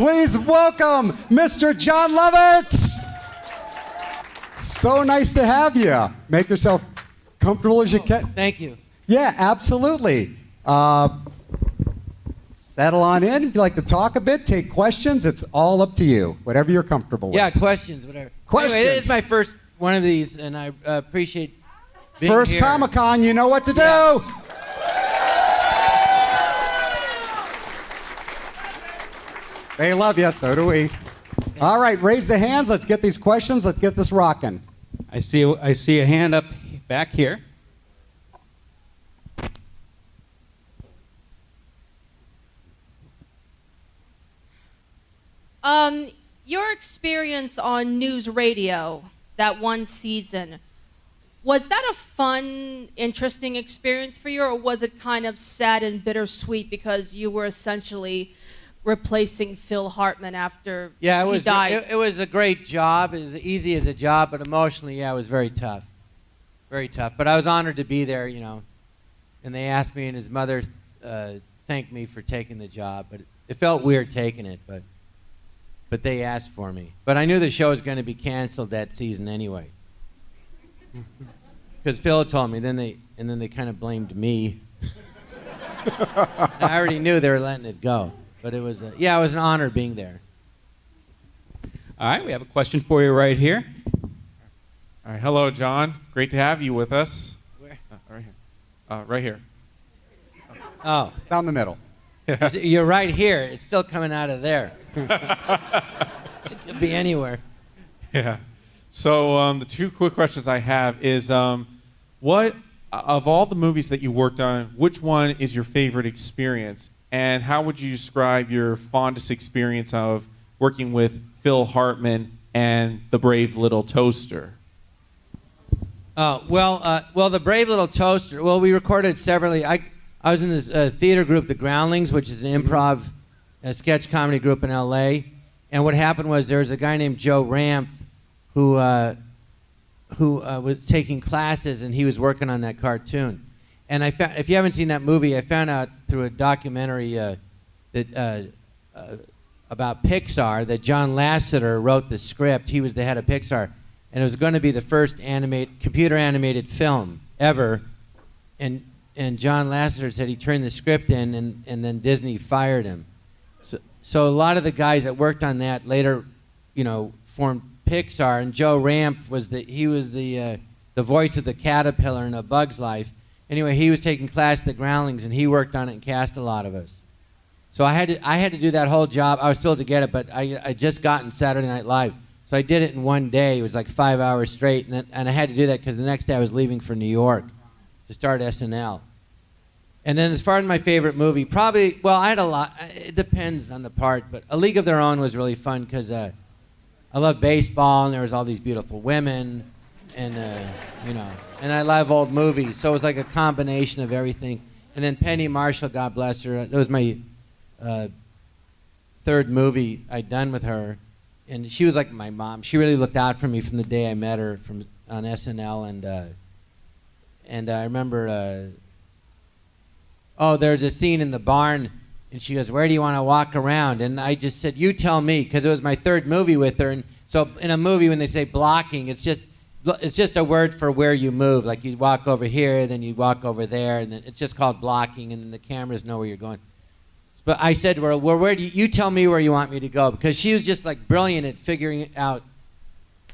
Please welcome Mr. Jon Lovitz. So nice to have you. Make yourself comfortable as you can. Thank you. Yeah, absolutely. Settle on in. If you'd like to talk a bit, take questions, it's all up to you. Whatever you're comfortable with. Yeah, questions, whatever. Questions. Anyway, it's my first one of these, and I appreciate being First here. Comic-Con, you know what to do. Yeah. They love you, so do we. All right, raise the hands. Let's get these questions. Let's get this rocking. I see a hand up back here. Your experience on news radio, that one season, was that a fun, interesting experience for you, or was it kind of sad and bittersweet because you were essentially replacing Phil Hartman after he died? It was a great job. It was easy as a job, but emotionally, yeah, it was very tough. Very tough. But I was honored to be there, you know. And they asked me, and his mother thanked me for taking the job. But it felt weird taking it, but they asked for me. But I knew the show was going to be canceled that season anyway. Because Phil told me, then they kind of blamed me. I already knew they were letting it go. But it was, it was an honor being there. All right, we have a question for you right here. All right, hello, Jon. Great to have you with us. Where? Right here. Right here. Oh. Down the middle. You're right here. It's still coming out of there. It could be anywhere. Yeah. So the two quick questions I have is, what, of all the movies that you worked on, which one is your favorite experience? And how would you describe your fondest experience of working with Phil Hartman and The Brave Little Toaster? Well, The Brave Little Toaster, well, we recorded severally. I was in this theater group, The Groundlings, which is an improv sketch comedy group in L.A. And what happened was there was a guy named Joe Ramp who was taking classes, and he was working on that cartoon. And I found, if you haven't seen that movie, I found out through a documentary about Pixar that John Lasseter wrote the script. He was the head of Pixar, and it was going to be the first computer animated film ever. And John Lasseter said he turned the script in, and then Disney fired him. So a lot of the guys that worked on that later, formed Pixar. And Joe Ramp was the voice of the caterpillar in A Bug's Life. Anyway, he was taking class at the Groundlings, and he worked on it and cast a lot of us. So I had to do that whole job. I was still to get it, but I just gotten Saturday Night Live. So I did it in one day. It was like 5 hours straight, and I had to do that because the next day I was leaving for New York to start SNL. And then as far as my favorite movie, probably, well, I had a lot. It depends on the part, but A League of Their Own was really fun because I love baseball, and there was all these beautiful women, and and I love old movies, so it was like a combination of everything. And then Penny Marshall, God bless her, that was my third movie I'd done with her, and she was like my mom. She really looked out for me from the day I met her on SNL, and I remember. There's a scene in the barn, and she goes, "Where do you want to walk around?" And I just said, "You tell me," because it was my third movie with her. And so in a movie, when they say blocking, it's just a word for where you move. Like you walk over here, then you walk over there, and then it's just called blocking, and then the cameras know where you're going. But I said to her, "Well, where do you tell me where you want me to go?" Because she was just like brilliant at figuring out,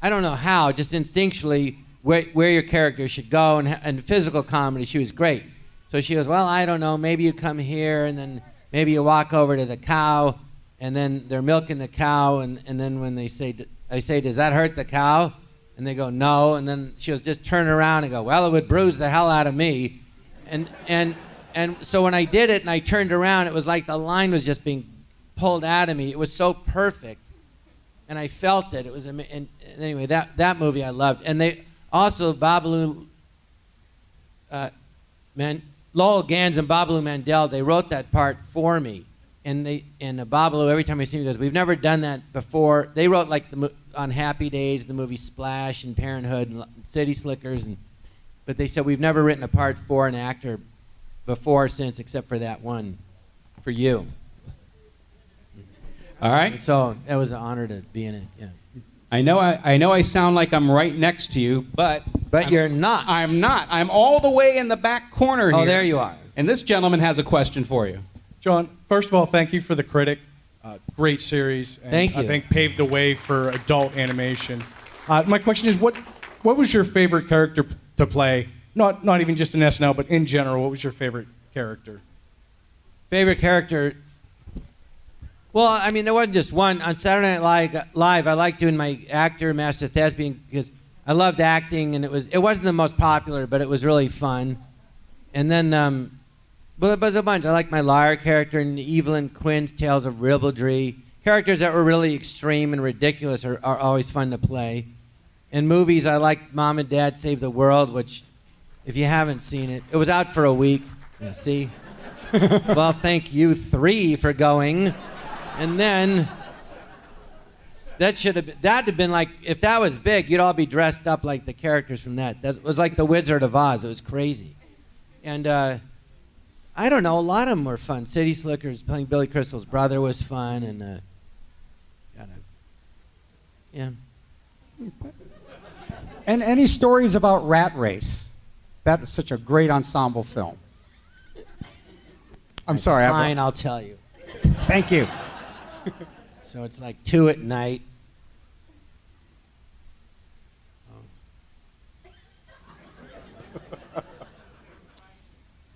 I don't know how, just instinctually where your character should go, and physical comedy, she was great. So she goes, "Well, I don't know, maybe you come here, and then maybe you walk over to the cow, and then they're milking the cow, and then when I say, "Does that hurt the cow?" And they go, "No," and then she goes, "Just turn around and go, well, it would bruise the hell out of me." And so when I did it and I turned around, it was like the line was just being pulled out of me. It was so perfect, and I felt it. It was, and anyway, that movie I loved. And they also, Lowell Gans and Babalu Mandel, they wrote that part for me. And Babalu, every time I see him, he goes, "We've never done that before." They wrote like on Happy Days, the movie Splash and Parenthood and City Slickers. But they said, "We've never written a part for an actor before or since, except for that one, for you." All right. So it was an honor to be in it. Yeah. I know I sound like I'm right next to you, but You're not. I'm not. I'm all the way in the back corner here. Oh, there you are. And this gentleman has a question for you. John, first of all, thank you for The Critic. Great series. And Thank you. I think paved the way for adult animation. My question is, what was your favorite character to play? Not even just in SNL, but in general, what was your favorite character? Favorite character? Well, I mean, there wasn't just one. On Saturday Night Live, I liked doing my actor, Master Thespian, because I loved acting, and it wasn't the most popular, but it was really fun. And then, well, there was a bunch. I liked my liar character and Evelyn Quinn's Tales of Ribaldry. Characters that were really extreme and ridiculous are always fun to play. In movies, I liked Mom and Dad Save the World, which, if you haven't seen it, it was out for a week. Yeah, see? Well, thank you 3 for going. And then that'd have been like, if that was big, you'd all be dressed up like the characters from that. That was like the Wizard of Oz. It was crazy. And I don't know, a lot of them were fun. City Slickers, playing Billy Crystal's brother was fun, and yeah. And any stories about Rat Race? That is such a great ensemble film. I'm sorry. Fine, I'll tell you. Thank you. So it's like 2 at night.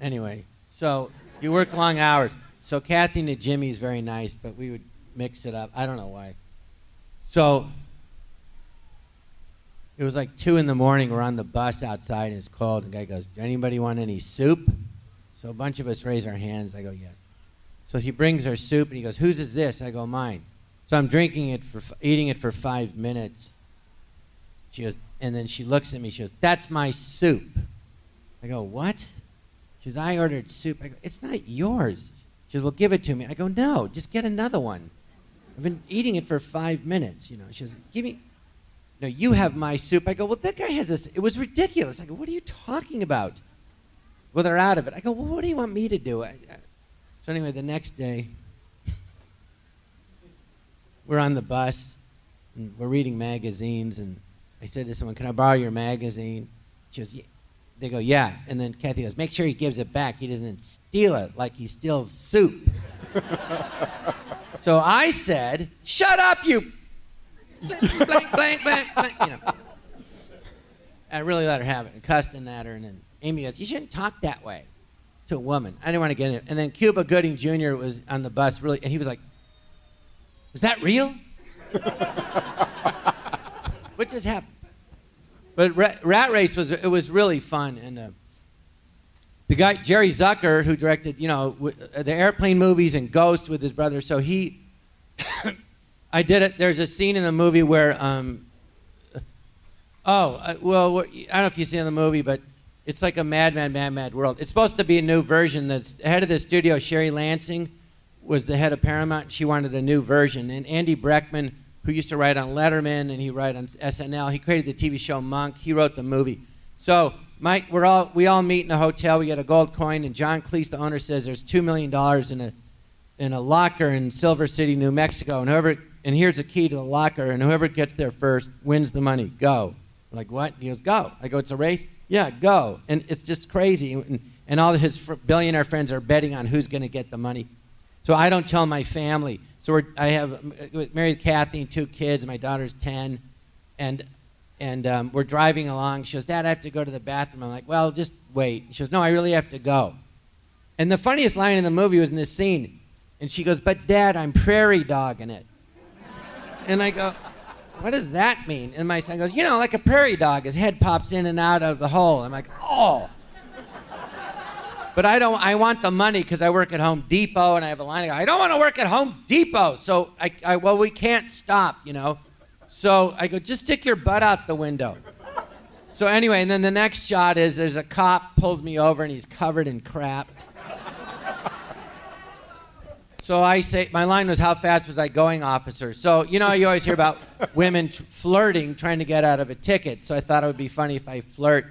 Anyway, so you work long hours. So Kathy and Jimmy is very nice, but we would mix it up. I don't know why. So it was like 2 in the morning. We're on the bus outside, and it's cold. The guy goes, "Do anybody want any soup?" So a bunch of us raise our hands. I go, "Yes." So he brings our soup, and he goes, "Whose is this?" I go, "Mine." So I'm eating it for 5 minutes. She goes, and then she looks at me. She goes, "That's my soup." I go, "What?" She goes, "I ordered soup." I go, "It's not yours." She goes, "Well, give it to me." I go, "No, just get another one. I've been eating it for 5 minutes." You know, she goes, "Give me." "No, you have my soup." I go, "Well, that guy has this." It was ridiculous. I go, "What are you talking about?" Well, they're out of it. I go, "Well, what do you want me to do?" So anyway, the next day, we're on the bus, and we're reading magazines, and I said to someone, "Can I borrow your magazine?" She goes, "Yeah." They go, "Yeah." And then Kathy goes, "Make sure he gives it back. He doesn't steal it like he steals soup." So I said, "Shut up, you blank, blank, blank, blank," you know. I really let her have it and cussed at her, and then Amy goes, "You shouldn't talk that way to a woman." I didn't want to get in it. And then Cuba Gooding Jr. was on the bus, really, and he was like, "Was that real?" What just happened? But Rat Race was really fun, and the guy Jerry Zucker, who directed the airplane movies and Ghost with his brother, so he, I did it. There's a scene in the movie where I don't know if you see in the movie, but it's like a Mad World. It's supposed to be a new version. That's the head of the studio, Sherry Lansing, was the head of Paramount. She wanted a new version, and Andy Breckman, who used to write on Letterman and he write on SNL. He created the TV show Monk. He wrote the movie. So we all meet in a hotel. We get a gold coin, and John Cleese, the owner, says there's $2 million in a locker in Silver City, New Mexico, and here's a key to the locker, and whoever gets there first wins the money. Go. I'm like, "What?" He goes, "Go." I go, "It's a race?" "Yeah, go." And it's just crazy, and all his billionaire friends are betting on who's going to get the money. So I don't tell my family. So I have married Kathy and 2 kids. My daughter's 10, and we're driving along. She goes, "Dad, I have to go to the bathroom." I'm like, "Well, just wait." She goes, "No, I really have to go." And the funniest line in the movie was in this scene, and she goes, "But Dad, I'm prairie dogging it." And I go, "What does that mean?" And my son goes, "Like a prairie dog, his head pops in and out of the hole." I'm like, "Oh." But I want the money because I work at Home Depot, and I have a line. I don't want to work at Home Depot. So we can't stop, So I go, "Just stick your butt out the window." So anyway, and then the next shot is there's a cop pulls me over, and he's covered in crap. So I say, my line was, "How fast was I going, officer?" So, you always hear about women flirting, trying to get out of a ticket. So I thought it would be funny if I flirt.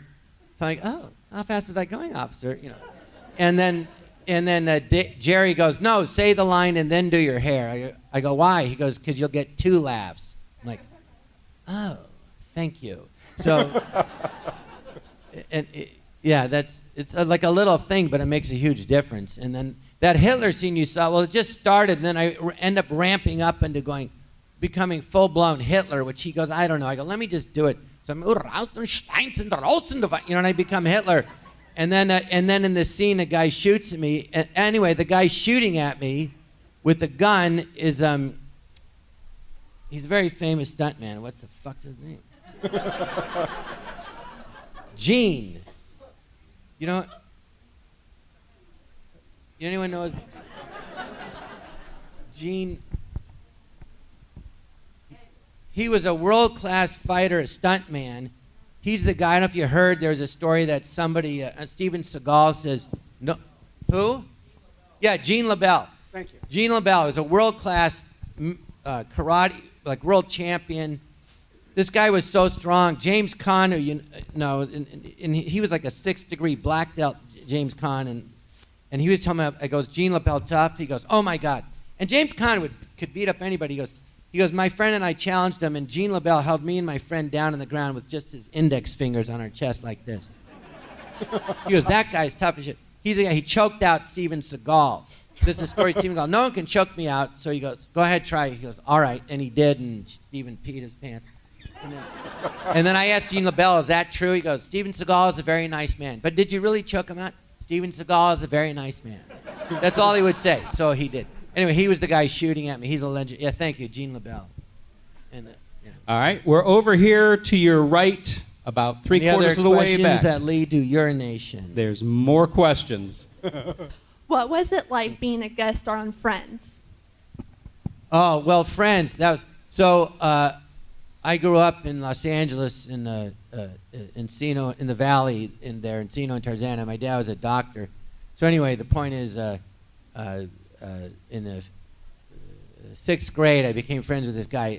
So I'm like, "Oh, how fast was I going, officer?" And then And then Jerry goes, no, say the line and then do your hair. I go, why? He goes, because you'll get 2 laughs. I'm like, oh, thank you. So, it's like a little thing, but it makes a huge difference. And then that Hitler scene you saw, well, it just started, and then I end up ramping up into becoming full-blown Hitler, which he goes, I don't know. I go, let me just do it. So I'm, and I become Hitler. And then in this scene, a guy shoots at me. And anyway, the guy shooting at me with the gun is he's a very famous stuntman. What the fuck's his name? Gene. You know? Anyone knows? Gene. He was a world-class fighter, a stuntman. He's the guy. I don't know if you heard. There's a story that somebody, Steven Seagal says, no, who? Yeah, Gene LaBelle. Thank you. Gene LaBelle is a world-class karate, like world champion. This guy was so strong. James Caan, who you know, and he was like a 6th-degree black belt, James Caan, and he was telling me, I goes, Gene LaBelle tough? He goes, oh my God. And James Caan could beat up anybody. He goes, my friend and I challenged him, and Gene LaBelle held me and my friend down on the ground with just his index fingers on our chest like this. He goes, that guy's tough as shit. He choked out Steven Seagal. This is a story of Steven Seagal. No one can choke me out. So he goes, go ahead, try. He goes, all right. And he did, and Steven peed his pants. And then I asked Gene LaBelle, is that true? He goes, Steven Seagal is a very nice man. But did you really choke him out? Steven Seagal is a very nice man. That's all he would say. So he did. Anyway, he was the guy shooting at me. He's a legend. Yeah, thank you, Gene LaBelle. And, yeah. All right, we're over here to your right, about 3/4 of the way questions back. that lead to urination? There's more questions. What was it like being a guest star on Friends? Oh, well, Friends. That was so. I grew up in Los Angeles in Encino, in the Valley, in Encino and Tarzana. My dad was a doctor. So anyway, the point is, in the 6th grade, I became friends with this guy,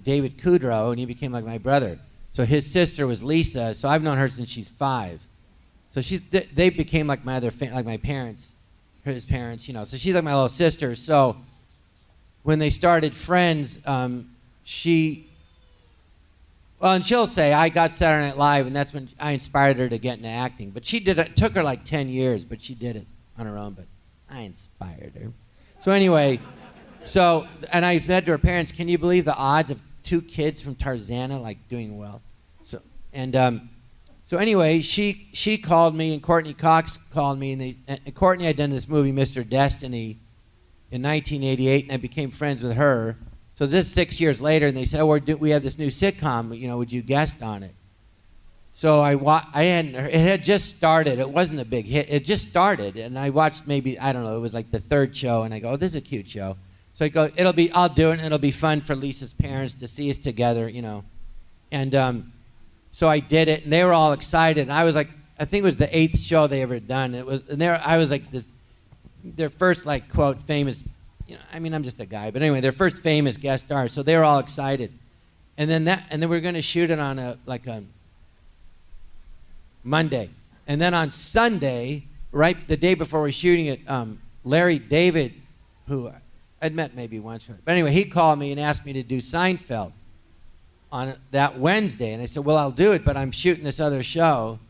David Kudrow, and he became like my brother. So his sister was Lisa. So I've known her since she's 5. So they became like my other like my parents, his parents, you know. So she's like my little sister. So when they started Friends, and she'll say, I got Saturday Night Live, and that's when I inspired her to get into acting. But she did it. It took her like 10 years, but she did it on her own. But I inspired her. So anyway, and I said to her parents, can you believe the odds of 2 kids from Tarzana like doing well? So anyway, she called me, and Courtney Cox called me, and Courtney had done this movie, Mr. Destiny, in 1988, and I became friends with her. So this is 6 years later, and they said, we have this new sitcom, you know, would you guest on it? So it had just started. It wasn't a big hit. It just started, and I watched maybe, I don't know, it was like the 3rd show, and I go, oh, this is a cute show. So I go, I'll do it, and it'll be fun for Lisa's parents to see us together, you know. And so I did it, and they were all excited, and I was like, I think it was the 8th show they ever done. I was like their first, like, quote, famous, you know, I mean, I'm just a guy, but anyway, their first famous guest star, so they were all excited. And then we were going to shoot it on a Monday. And then on Sunday, right the day before we're shooting it, Larry David, who I'd met maybe once, but anyway, he called me and asked me to do Seinfeld on that Wednesday. And I said, well, I'll do it, but I'm shooting this other show.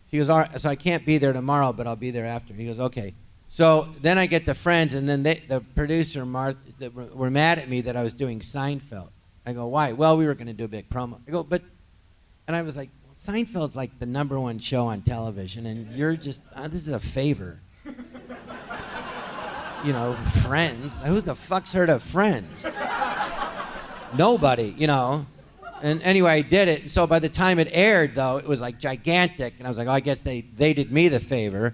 He goes, all right, so I can't be there tomorrow, but I'll be there after. He goes, okay. So then I get the Friends, and then the producer, Martha, were mad at me that I was doing Seinfeld. I go, why? Well, we were going to do a big promo. I go, and I was like, Seinfeld's like the #1 show on television, and you're just, this is a favor. You know, Friends. Who the fuck's heard of Friends? Nobody, you know. And anyway, I did it. And so by the time it aired, though, it was like gigantic. And I was like, oh, I guess they did me the favor.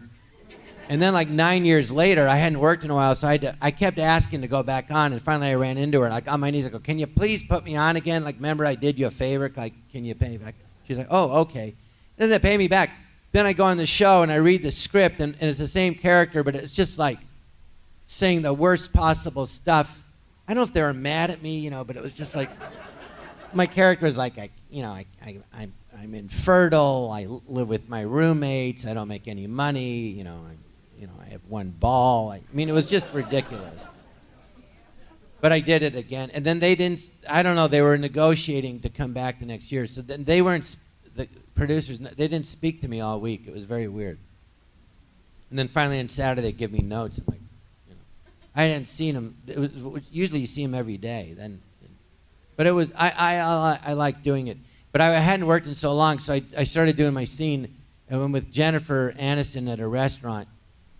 And then like 9 years later, I hadn't worked in a while, so I kept asking to go back on. And finally I ran into her, like on my knees. I go, can you please put me on again? Like, remember I did you a favor? Like, can you pay me back? She's like, oh, okay. Then they pay me back. Then I go on the show and I read the script, and it's the same character, but it's just like saying the worst possible stuff. I don't know if they were mad at me, you know, but it was just like, my character is like, I'm infertile. I live with my roommates. I don't make any money. You know, I have one ball. I mean, it was just ridiculous. But I did it again. And then they didn't, I don't know, they were negotiating to come back the next year. So then they weren't, the producers, they didn't speak to me all week. It was very weird. And then finally on Saturday, they give me notes. I'm like, I hadn't seen them. Usually you see them every day. But it was, I liked doing it. But I hadn't worked in so long, so I started doing my scene with Jennifer Aniston at a restaurant.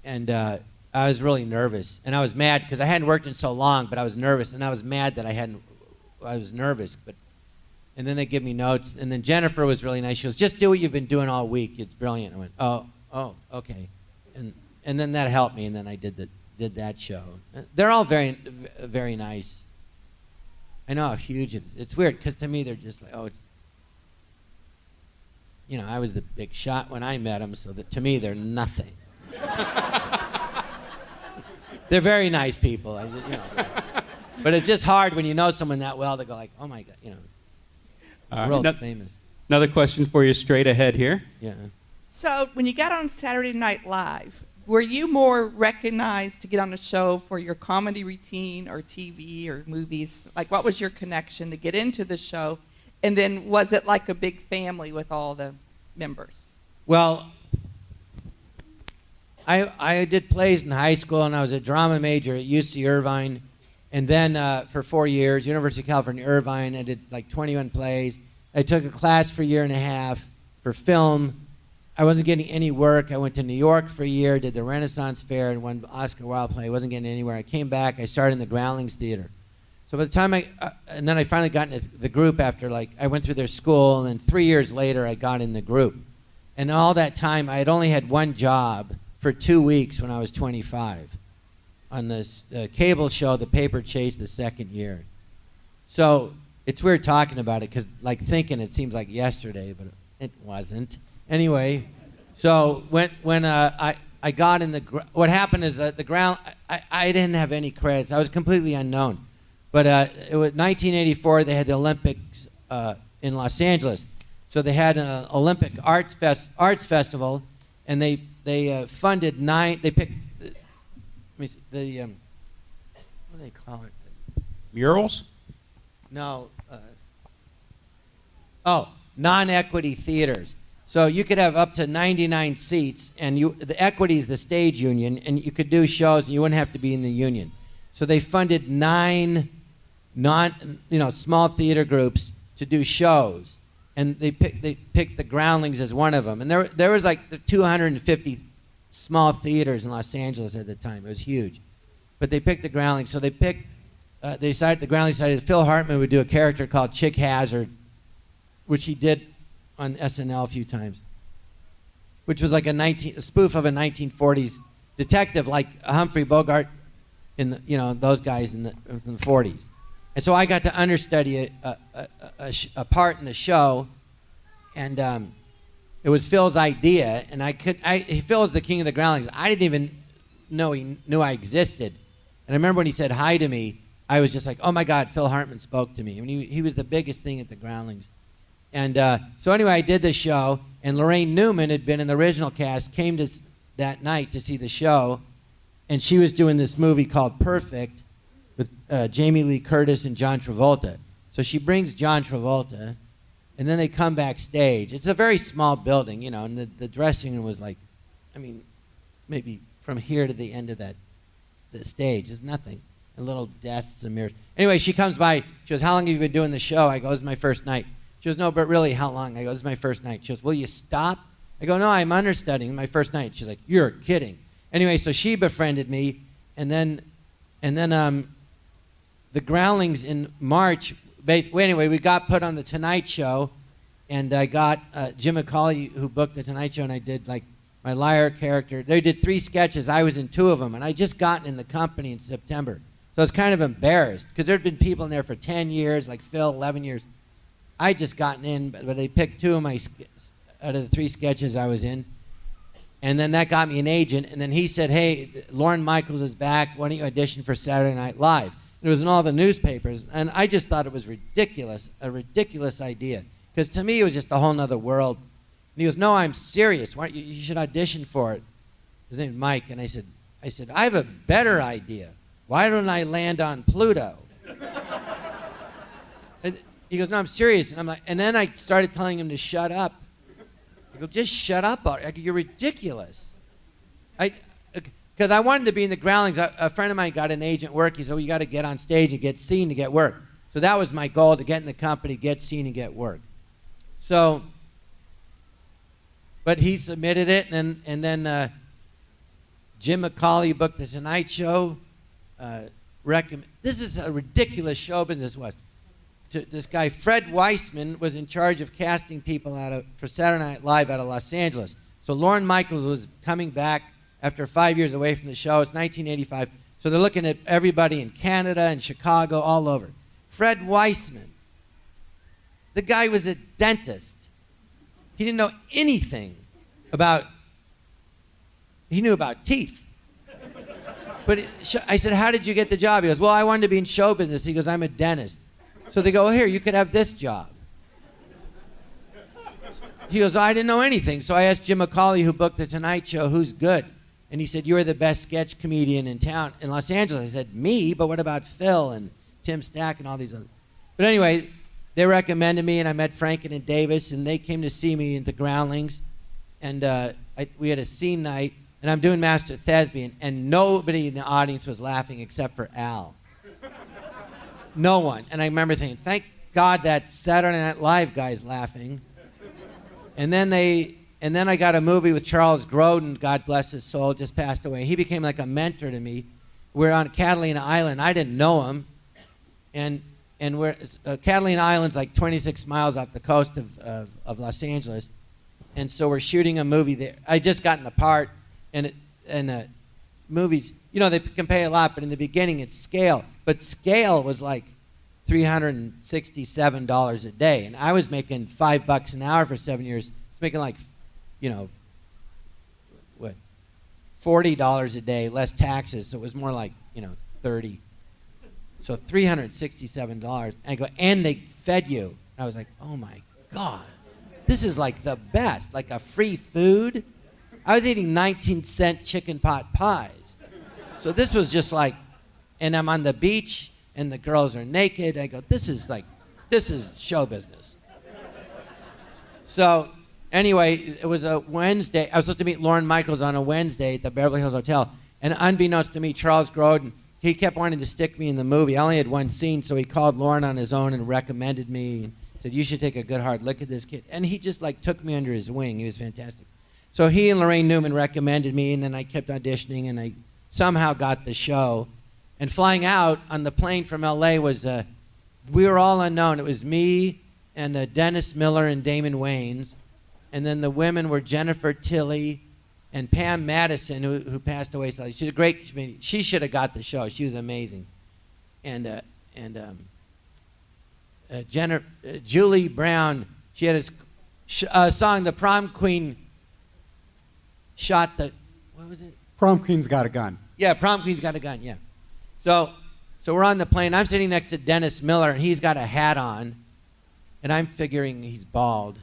And I was really nervous. And I was mad because I hadn't worked in so long, but I was nervous. And I was mad that I was nervous. And then they give me notes. And then Jennifer was really nice. She goes, just do what you've been doing all week. It's brilliant. I went, oh, okay. And then that helped me, and then I did that show. They're all very, very nice. I know how huge it is. It's weird, because to me they're just like, it's, I was the big shot when I met them, so that to me they're nothing. They're very nice people. But it's just hard when you know someone that well to go like, oh my God, world famous. Another question for you straight ahead here. Yeah. So when you got on Saturday Night Live, were you more recognized to get on the show for your comedy routine or TV or movies? Like, what was your connection to get into the show? And then was it like a big family with all the members? Well, I did plays in high school, and I was a drama major at UC Irvine. And then for 4 years, University of California, Irvine, I did like 21 plays. I took a class for a year and a half for film. I wasn't getting any work. I went to New York for a year, did the Renaissance Fair, and won Oscar Wilde play. I wasn't getting anywhere. I came back. I started in the Groundlings Theater. So by the time and then I finally got into the group after, I went through their school, and then 3 years later, I got in the group. And all that time, I had only had one job for 2 weeks when I was 25 on this cable show, The Paper Chase, the second year. So it's weird talking about it, because thinking it seems like yesterday, but it wasn't. Anyway, so when I got in what happened is that I didn't have any credits. I was completely unknown. But it was 1984. They had the Olympics in Los Angeles, so they had an Olympic arts festival, and they funded 9. They picked. Let me see, what do they call it? Murals? No. Non-equity theaters. So you could have up to 99 seats, and the equity is the stage union, and you could do shows, and you wouldn't have to be in the union. So they funded 9 small theater groups to do shows, and they picked the Groundlings as one of them. And there was 250 small theaters in Los Angeles at the time. It was huge, but they picked the Groundlings. So the Groundlings decided Phil Hartman would do a character called Chick Hazard, which he did on SNL a few times, which was like a spoof of a 1940s detective, like Humphrey Bogart in those guys in the 40s. And so I got to understudy a part in the show, and it was Phil's idea, and Phil is the king of the Groundlings. I didn't even know he knew I existed. And I remember when he said hi to me, I was just like, oh my God, Phil Hartman spoke to me. I mean, he was the biggest thing at the Groundlings. And so anyway, I did the show, and Lorraine Newman had been in the original cast, came to that night to see the show, and she was doing this movie called Perfect with Jamie Lee Curtis and John Travolta. So she brings John Travolta, and then they come backstage. It's a very small building, and the dressing room was maybe from here to the end of the stage is nothing. And little desks and mirrors. Anyway, she comes by. She goes, how long have you been doing the show? I go, this is my first night. She goes, no, but really, how long? I go, this is my first night. She goes, will you stop? I go, no, I'm understudying my first night. She's like, you're kidding. Anyway, so she befriended me, and then the Groundlings in March. Anyway, we got put on the Tonight Show, and I got Jim McCauley, who booked the Tonight Show, and I did my liar character. They did 3 sketches. I was in 2 of them, and I just gotten in the company in September. So I was kind of embarrassed, because there had been people in there for 10 years, like Phil, 11 years. I just gotten in, but they picked 2 of my out of the 3 sketches I was in. And then that got me an agent. And then he said, hey, Lorne Michaels is back. Why don't you audition for Saturday Night Live? And it was in all the newspapers. And I just thought it was ridiculous, a ridiculous idea. Because to me, it was just a whole nother world. And he goes, no, I'm serious. You should audition for it. his name's Mike, and I said, I have a better idea. Why don't I land on Pluto? And he goes, no, I'm serious. And I'm like, and then I started telling him to shut up. I go, just shut up. I go, you're ridiculous. Because I wanted to be in the Groundlings. A friend of mine got an agent work. He said, well, you got to get on stage and get seen to get work. So that was my goal, to get in the company, get seen, and get work. So, but he submitted it, and then Jim McCauley booked the Tonight Show. This is a ridiculous show business was. This guy, Fred Weissman, was in charge of casting people for Saturday Night Live out of Los Angeles. So Lorne Michaels was coming back after 5 years away from the show. It's 1985. So they're looking at everybody in Canada and Chicago, all over. Fred Weissman, the guy was a dentist. He didn't know anything he knew about teeth. But I said, how did you get the job? He goes, well, I wanted to be in show business. He goes, I'm a dentist. So they go, well, here, you could have this job. He goes, I didn't know anything. So I asked Jim McCauley, who booked the Tonight Show, who's good? And he said, you're the best sketch comedian in town, in Los Angeles. I said, me? But what about Phil and Tim Stack and all these others? But anyway, they recommended me, and I met Franken and Davis, and they came to see me at the Groundlings. And we had a scene night, and I'm doing Master Thespian, and nobody in the audience was laughing except for Al. No one. And I remember thinking, thank God that Saturday Night Live guy's laughing. And then I got a movie with Charles Grodin, God bless his soul, just passed away. He became like a mentor to me. We're on Catalina Island. I didn't know him. And Catalina Island's like 26 miles off the coast of Los Angeles. And so we're shooting a movie there. I just gotten the part, and movies, they can pay a lot, but in the beginning it's scale. But scale was like $367 a day, and I was making $5 an hour for 7 years. I was making like, $40 a day, less taxes, so it was more like, 30. So $367. And I go, and they fed you. And I was like, oh my God, this is like the best, like a free food. I was eating 19-cent chicken pot pies. So this was just like, and I'm on the beach, and the girls are naked. I go, this is show business. So anyway, it was a Wednesday. I was supposed to meet Lorne Michaels on a Wednesday at the Beverly Hills Hotel. And unbeknownst to me, Charles Grodin, he kept wanting to stick me in the movie. I only had one scene, so he called Lorne on his own and recommended me and said, you should take a good hard look at this kid. And he just took me under his wing. He was fantastic. So he and Lorraine Newman recommended me, and then I kept auditioning, and I somehow got the show. And flying out on the plane from L.A. was, we were all unknown. It was me and Dennis Miller and Damon Wayans. And then the women were Jennifer Tilly and Pam Madison, who passed away. So she's a great comedian. She should have got the show. She was amazing. And Julie Brown, she had a song, The Prom Queen Shot the, what was it? Prom Queen's Got a Gun. Yeah, Prom Queen's Got a Gun, yeah. So we're on the plane. I'm sitting next to Dennis Miller, and he's got a hat on, and I'm figuring he's bald.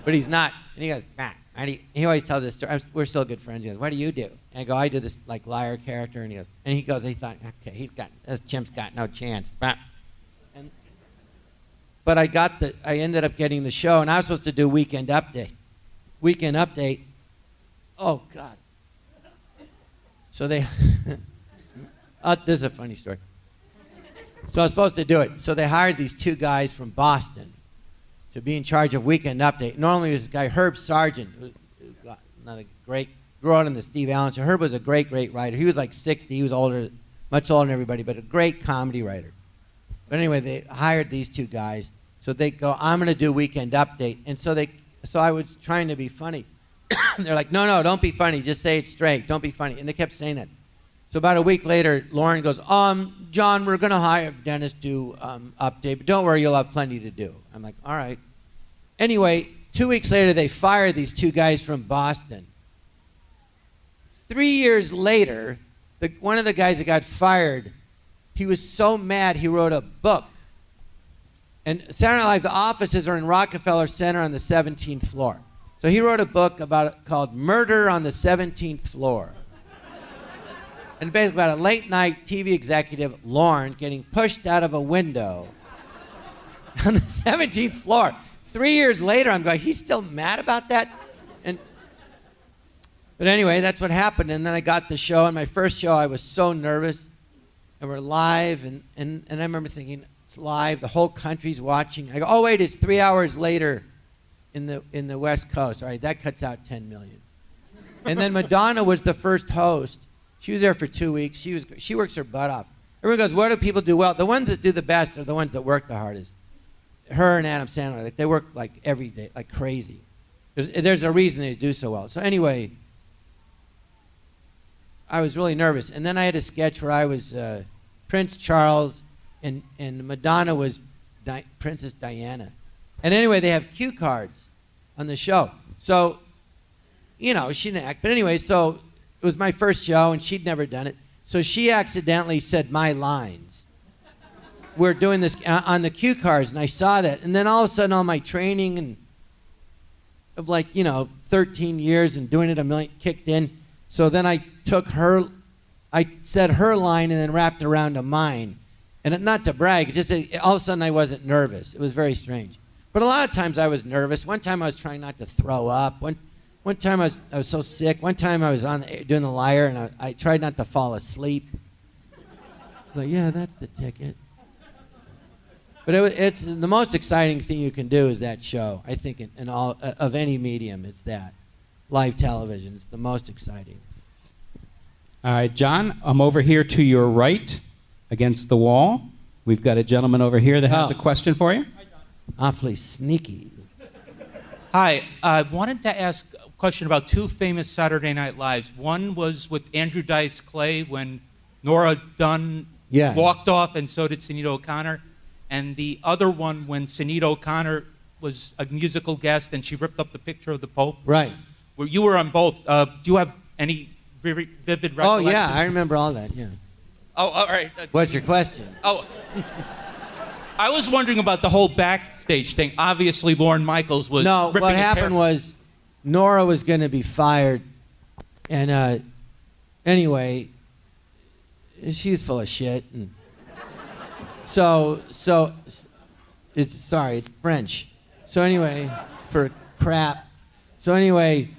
But he's not. And he goes, Matt, he always tells this story. We're still good friends. He goes, what do you do? And I go, I do this like liar character. And he goes, he thought, okay, this chimp's got no chance. But I ended up getting the show, and I was supposed to do Weekend Update. Oh, God. So this is a funny story. So I was supposed to do it. So they hired these two guys from Boston to be in charge of Weekend Update. Normally it was this guy, Herb Sargent, who got another great, grew out in the Steve Allen show. Herb was a great, great writer. He was like 60. He was older, much older than everybody, but a great comedy writer. But anyway, they hired these two guys. So they go, I'm going to do Weekend Update. And so I was trying to be funny. They're like, no, don't be funny. Just say it straight. Don't be funny. And they kept saying that. So about a week later, Lauren goes, John, we're going to hire Dennis to update, but don't worry, you'll have plenty to do. I'm like, all right. Anyway, 2 weeks later, they fired these two guys from Boston. 3 years later, one of the guys that got fired, he was so mad he wrote a book. And Saturday Night Live, the offices are in Rockefeller Center on the 17th floor. So he wrote a book called Murder on the 17th Floor. And basically about a late night TV executive, Lorne, getting pushed out of a window on the 17th floor. 3 years later, I'm going, he's still mad about that? But anyway, that's what happened. And then I got the show. And my first show, I was so nervous. And we're live. And I remember thinking, it's live. The whole country's watching. I go, oh, wait, it's 3 hours later in the West Coast. All right, that cuts out 10 million. And then Madonna was the first host. She was there for 2 weeks. She works her butt off. Everyone goes, what do people do well? The ones that do the best are the ones that work the hardest. Her and Adam Sandler, like, they work like every day, like crazy. There's a reason they do so well. So anyway, I was really nervous. And then I had a sketch where I was Prince Charles and Madonna was Princess Diana. And anyway, they have cue cards on the show. So, you know, she didn't act. But anyway, so it was my first show, and she'd never done it. So she accidentally said my lines. We're doing this on the cue cards, and I saw that. And then all of a sudden, all my training and of 13 years and doing it a million kicked in. So then I said her line and then wrapped around to mine. And not to brag, just all of a sudden I wasn't nervous. It was very strange. But a lot of times I was nervous. One time I was trying not to throw up. One time I was so sick. One time I was doing the liar, and I tried not to fall asleep. I was like, yeah, that's the ticket. But it's the most exciting thing you can do is that show. I think in all of any medium, it's that. Live television. It's the most exciting. All right, John, I'm over here to your right against the wall. We've got a gentleman over here that has a question for you. Awfully sneaky. Hi, I wanted to ask a question about two famous Saturday Night Lives. One was with Andrew Dice Clay when Nora Dunn walked off, and so did Sinead O'Connor. And the other one when Sinead O'Connor was a musical guest and she ripped up the picture of the Pope. Right. Where you were on both. Do you have any very vivid recollections? Oh, yeah, I remember all that, yeah. Oh, all right. What's your question? Oh, I was wondering about the whole backstage thing. Obviously, Lorne Michaels was No, ripping what his happened hair. was Nora was going to be fired. And anyway, she's full of shit. And so it's French. So anyway, for crap. So anyway,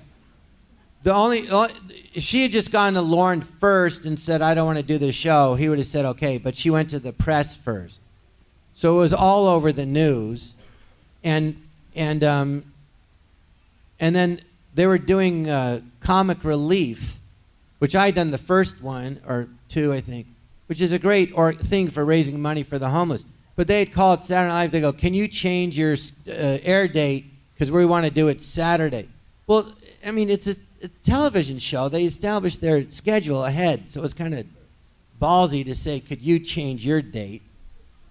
if she had just gone to Lorne first and said, I don't want to do the show, he would have said, okay. But she went to the press first. So it was all over the news. And then they were doing comic relief, which I had done the first one, or two, I think, which is a great thing for raising money for the homeless. But they had called Saturday Night Live. They go, can you change your air date because we want to do it Saturday? Well, I mean, it's a television show. They established their schedule ahead, so it was kind of ballsy to say, could you change your date?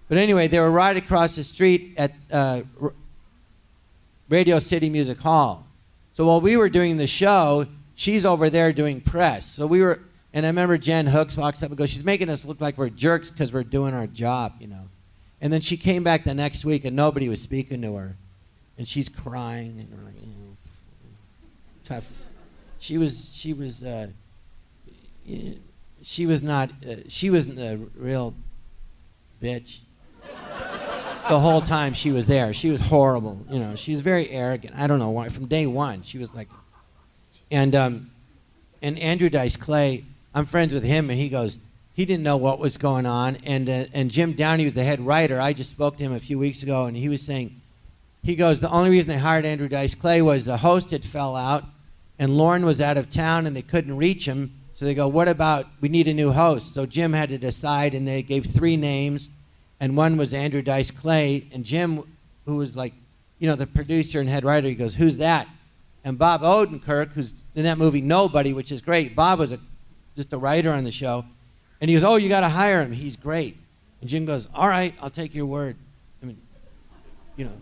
But anyway, they were right across the street at Radio City Music Hall. So while we were doing the show, she's over there doing press. So we were, and I remember Jen Hooks walks up and goes, she's making us look like we're jerks because we're doing our job, you know. And then she came back the next week and nobody was speaking to her. And she's crying and we're like, you know, tough. She wasn't a real bitch. The whole time she was there, she was horrible. You know, she was very arrogant. I don't know why. From day one, she was like. And Andrew Dice Clay, I'm friends with him, and he goes, he didn't know what was going on. And Jim Downey was the head writer. I just spoke to him a few weeks ago, and he was saying, he goes, the only reason they hired Andrew Dice Clay was the host had fell out, and Lorne was out of town, and they couldn't reach him. So they go, what about, we need a new host. So Jim had to decide, and they gave 3 names. And one was Andrew Dice Clay, and Jim, who was like, you know, the producer and head writer, he goes, who's that? And Bob Odenkirk, who's in that movie Nobody, which is great. Bob was just a writer on the show. And he goes, oh, you got to hire him. He's great. And Jim goes, all right, I'll take your word. I mean, you know.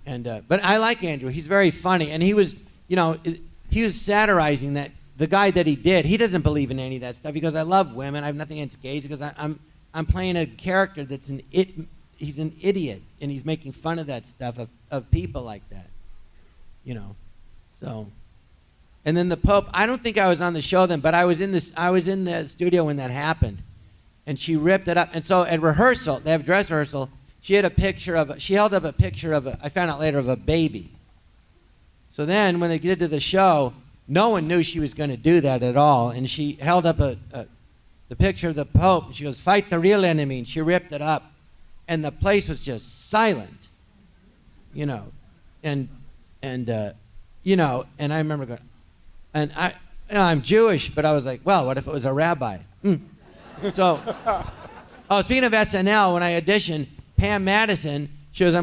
And but I like Andrew. He's very funny. And he was, you know, he was satirizing that the guy that he did, he doesn't believe in any of that stuff. He goes, I love women. I have nothing against gays. He goes, I'm playing a character that's he's an idiot, and he's making fun of that stuff, of people like that. you know. So, and then the Pope. I don't think I was on the show then, but I was in the studio when that happened, and she ripped it up. And so at rehearsal, they have dress rehearsal. She held up a picture of I found out later, of a baby. So then when they get to the show, no one knew she was going to do that at all. And she held up the picture of the Pope, and she goes, "Fight the real enemy," and she ripped it up. And the place was just silent, you know. And you know, and I remember going, and I'm Jewish, but I was like, well, what if it was a rabbi? So, speaking of SNL, when I auditioned, Pam Madison, she goes,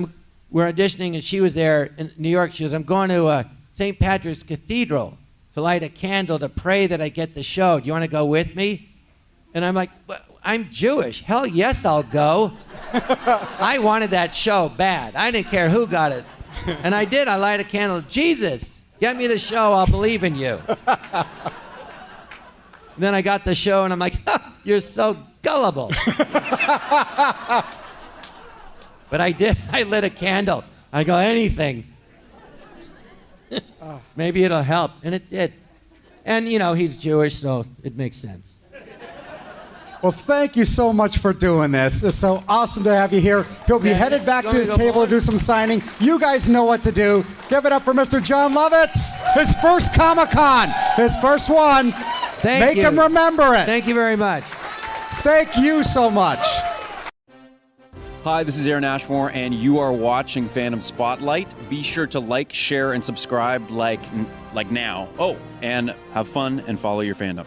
we're auditioning, and she was there in New York. She goes, I'm going to St. Patrick's Cathedral to light a candle to pray that I get the show. Do you want to go with me? And I'm like, well, I'm Jewish. Hell yes, I'll go. I wanted that show bad. I didn't care who got it. And I did. I light a candle. Jesus, get me the show. I'll believe in you. Then I got the show, and I'm like, you're so gullible. But I did. I lit a candle. I go, anything. Maybe it'll help. And it did. And, you know, he's Jewish, so it makes sense. Well, thank you so much for doing this. It's so awesome to have you here. He'll be headed back to his table to do some signing. You guys know what to do. Give it up for Mr. Jon Lovitz. His first Comic-Con. His first one. Make him remember it. Thank you very much. Thank you so much. Hi, this is Aaron Ashmore, and you are watching Phantom Spotlight. Be sure to like, share, and subscribe like now. Oh, and have fun and follow your fandom.